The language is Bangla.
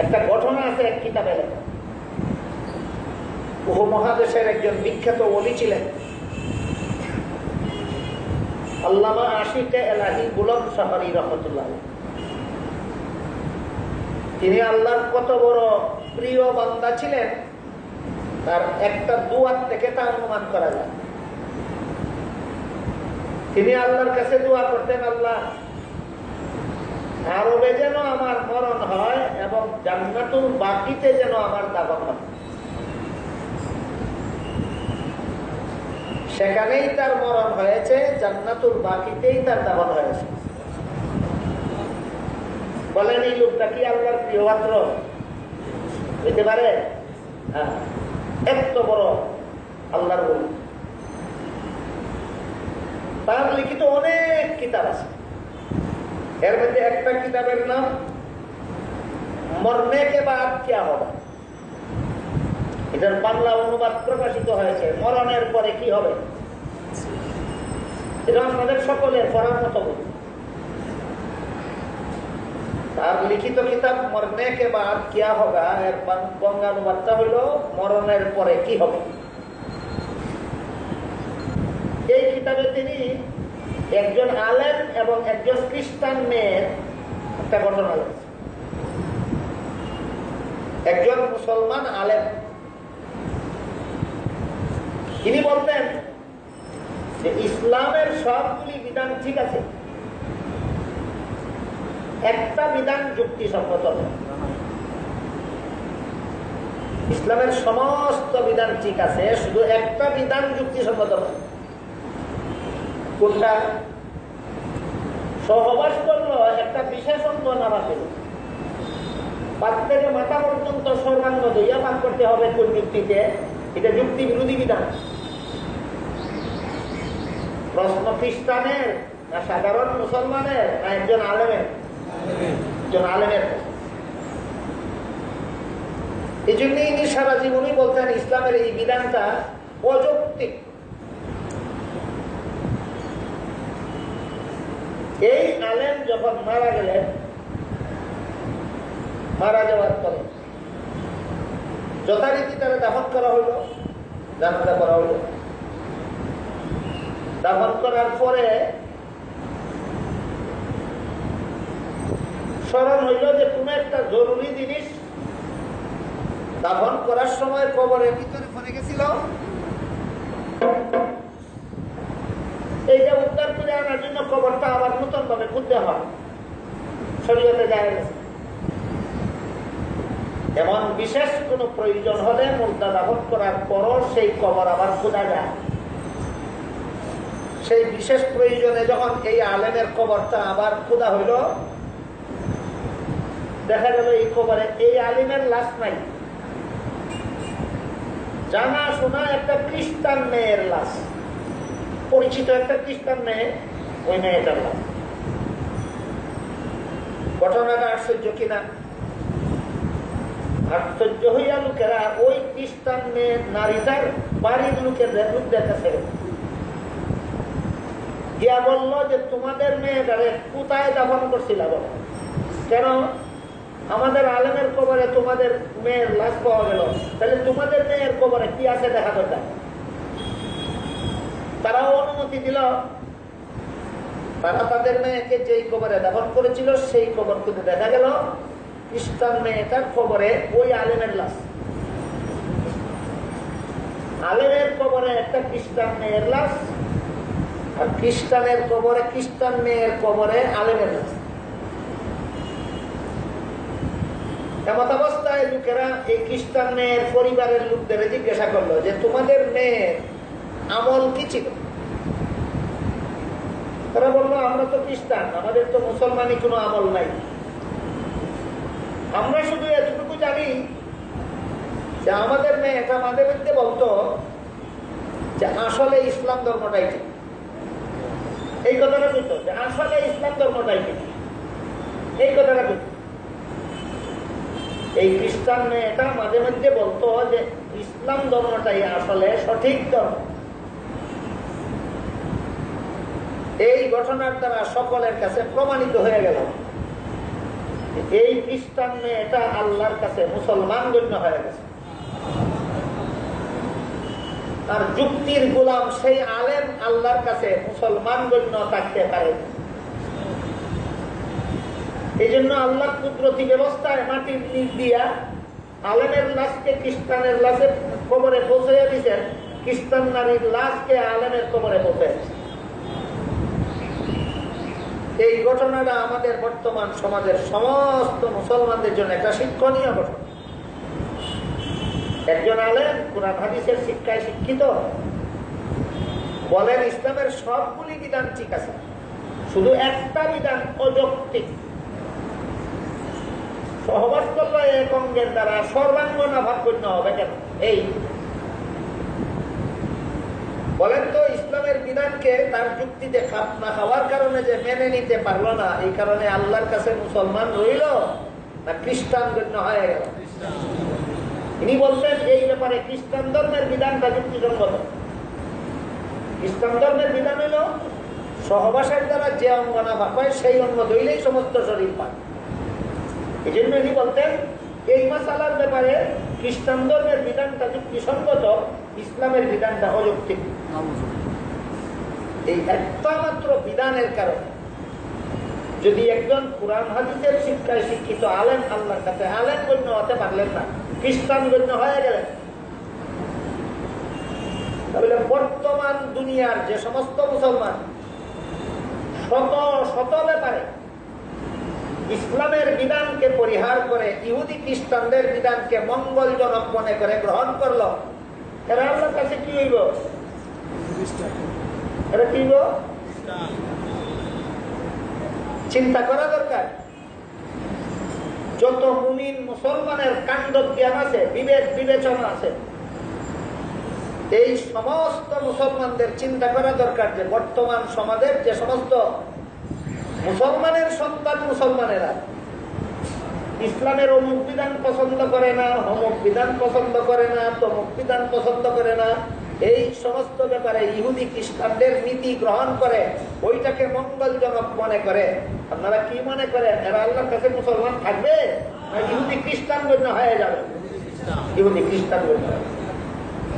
একটা ঘটনা আছে এক কিতাবে লেখা। উপমহাদেশের একজন বিখ্যাত ওলি ছিলেন আল্লামা আশিকে এলাহি বুলন্দ শাহরি রহমতুল্লাহ। তিনি আল্লাহর কত বড় প্রিয় বান্দা ছিলেন তার একটা দুয়ার থেকে তা অনুমান করা যায়। তিনি আল্লাহর কাছে দোয়া করতেন, আল্লাহ আরবে যেন আমার মরণ হয় এবং জান্নাতুল বাকিতে যেন আমার দাফন হয়। সেখানেই তার মরণ হয়েছে, জান্নাতুল বাকিতেই তার দাফন হয়েছে। বলেন এই লোকটা কি আল্লাহর প্রিয় পাত্র হইতে পারে? হ্যাঁ, এত বড় আল্লাহর ওলি। তার লিখিত অনেক কিতাব আছে, এর মধ্যে একটা কিতাবের নাম মরনে কে বাদ কিয়া হবে। এটার বাংলা অনুবাদ প্রকাশিত হয়েছে মরণের পরে কি হবে। এটা আপনাদের সকলের পড়ার মতো বই। তার লিখিত কিতাব মরনে কে বাদ কিয়া হবে, এর বাংলা অনুবাদটা হইল মরণের পরে কি হবে। এই কিতাবে তিনি একজন আলেম এবং একজন খ্রিস্টান মেয়ের একটা ঘটনা লিখেছেন। একজন মুসলমান আলেম তিনি বলতেন যে ইসলামের সবগুলি বিধান ঠিক আছে, একটা বিধান যুক্তিসম্মত নয়। ইসলামের সমস্ত বিধান ঠিক আছে, শুধু একটা বিধান যুক্তিসম্মত নয়। কোনটা? সহবাস করলো একটা বিশেষ অঙ্গ না বাতিল, পাত থেকে মাথা পর্যন্ত সর্বাঙ্গ দইয়া পান করতে হবে কোন যুক্তিতে? এটা যুক্তি বিরোধী বিধান। প্রশ্ন খ্রিস্টানের না সাধারণ মুসলমানের না একজন আলেমের? একজন আলেমের। এই জন্য ইনি সারা জীবনই বলতেন ইসলামের এই বিধানটা অযৌক্তিক। এই আলেম যখন মারা গেলেন, মারা যাওয়ার পরে যথারীতি তারা দাফন করা হইল, জানাজা করা হইল। দাফন করার পরে স্মরণ হইল যে কোন একটা জরুরি জিনিস দাফন করার সময় কবরের ভিতরে পড়ে গেছিল, এইটা উদ্ধার করে আনার জন্য কবরটা আবার নতুন ভাবে খুঁজতে হয়, শরীয়তে যায় গেছে। এমন বিশেষ কোন প্রয়োজন হলে মুর্দা দাফন করার পরও সেই কবর আবার খোঁজা যায়। সেই বিশেষ প্রয়োজনে যখন এই আলেমের কবরটা আবার খোঁজা হইল, দেখা গেল এই কবরে এই আলিমের লাশ নাই, জানা শোনা একটা খ্রিস্টান মেয়ের লাশ, পরিচিত একটা খ্রিস্টান মেয়ে, ওই মেয়েটার লাশ। ঘটনাটা আশ্চর্য কিনা? আশ্চর্য হইয়া লোকেরা ওই খ্রিস্টান মেয়ে নারীটার বাড়ির লোকেদের কাছে গিয়া বলল যে তোমাদের মেয়েটারে কোথায় দাফন করছিল? কেন আমাদের আলেমের কবরে তোমাদের মেয়ের লাশ পাওয়া গেল, তাহলে তোমাদের মেয়ের কবরে কি আছে দেখা দরকার। তারাও অনুমতি দিল। তারা তাদের মেয়েকে যেই কবরে দাফন করেছিল সেই কবর খুঁজে দেখা গেল খ্রিস্টান মেয়েটার কবরে ওই আলেমের লাশ। আলেমের কবরে একটা খ্রিস্টান মেয়ের লাশ, আর খ্রিস্টানের কবরে খ্রিস্টান মেয়ের কবরে আলেমের লাশ। এমত অবস্থায় লোকেরা এই খ্রিস্টান মেয়ের পরিবারের লোকদের জিজ্ঞাসা করলো যে তোমাদের মেয়ের আমল কি ছিল? তারা বললো আমরা তো খ্রিস্টান, আমাদের তো মুসলমানি কোনো আমল নাই। আমরা শুধু এতটুকু জানি যে আমাদের মেয়েটা মাঝে মধ্যে বলতো যে আসলে ইসলাম ধর্মটাই ঠিক। এই কথাটা বুঝতো যে আসলে ইসলাম ধর্মটাই ঠিক, এই কথাটা বুঝতো। এই খ্রিস্টান মেয়েটা মাঝে মধ্যে বলতো যে ইসলাম ধর্মটাই আসলে সঠিক ধর্ম। এই ঘটনার দ্বারা সকলের কাছে প্রমাণিত হয়ে গেল এই খ্রিস্টান মেয়েটা আল্লাহর কাছে মুসলমান গণ্য হয়ে গেছে। আর যুক্তির গোলাম সেই আলেম আল্লাহর কাছে মুসলমান গণ্য থাকতে পারে। এই জন্য আল্লাহ কুদরতি ব্যবস্থায় মাটির নিচ দিয়া আলেমের লাশকে খ্রিস্টানের লাশের কবরে পৌঁছাইয়া দিচ্ছেন, খ্রিস্টান নারীর লাশকে আলেমের কবরে পৌঁছে। এই ঘটনাটা আমাদের বর্তমান সমাজের সমস্ত মুসলমানদের জন্য একটা শিক্ষণীয় ঘটনা। একজন আলেম কোরআন হাদিসের শিক্ষায় শিক্ষিত, বলেন ইসলামের সবগুলি বিধান ঠিক আছে, শুধু একটা বিধান অযৌক্তিক। সহবাস করলে এক অঙ্গের দ্বারা সর্বাঙ্গ নাভাগ গণ্য হবে কেন? এই বলেন তো, ইসলামের বিধানকে তার যুক্তিতে খাপ না খাওয়ার কারণে যে মেনে নিতে পারলো না, এই কারণে আল্লাহর কাছে মুসলমান রইল না খ্রিস্টান গণ্য হয়ে গেল? তিনি বলছেন এই ব্যাপারে খ্রিস্টান ধর্মের বিধানটা যুক্তিসঙ্গত। খ্রিস্টান ধর্মের বিধান হলো সহবাসের দ্বারা যে অঙ্গ নাভাগ হয় সেই অঙ্গ ধইলেই সমস্ত শরীর পায়। এই জন্য তিনি বলতেন এই মাসালার ব্যাপারে খ্রিস্টান ধর্মের বিধানটা যুক্তিসঙ্গত, ইসলামের বিধানটা অযৌক্তিক। এই একটা মাত্র বিধানের কারণে যদি একজন কোরআন হাদিসের শিক্ষায় শিক্ষিত আলেম আল্লাহর কাছে আলেম গণ্য হতে পারলেন না, খ্রিস্টান গণ্য হয়ে গেলেন, তাহলে বর্তমান দুনিয়ার যে সমস্ত মুসলমান শত শত ব্যাপারে ইসলামের বিধানকে পরিহার করে ইহুদি খ্রিস্টানদের বিধানকে মঙ্গলজনক মনে করে গ্রহণ করলো, এরা আল্লাহর কাছে কি হইব? এরা কি হইব? চিন্তা করা দরকার। যত মুমিন মুসলমানের কাণ্ড জ্ঞান আছে, বিবেক বিবেচনা আছে, এই সমস্ত মুসলমানদের চিন্তা করা দরকার যে বর্তমান সমাজের যে সমস্ত মুসলমানের সন্তান মুসলমানেরা ইসলামের অমুক বিধান পছন্দ করে না, অমুক বিধান পছন্দ করে না, তমুক বিধান পছন্দ করে না, এই সমস্ত ব্যাপারে ইহুদি খ্রিস্টানদের নীতি গ্রহণ করে ওইটাকে মঙ্গলজনক মনে করে। আপনারা কি মনে করেন এরা আল্লাহর কাছে মুসলমান থাকবে না ইহুদি খ্রিস্টান গণ্য হয়ে যাবে? ইহুদি খ্রিস্টান গণ্য।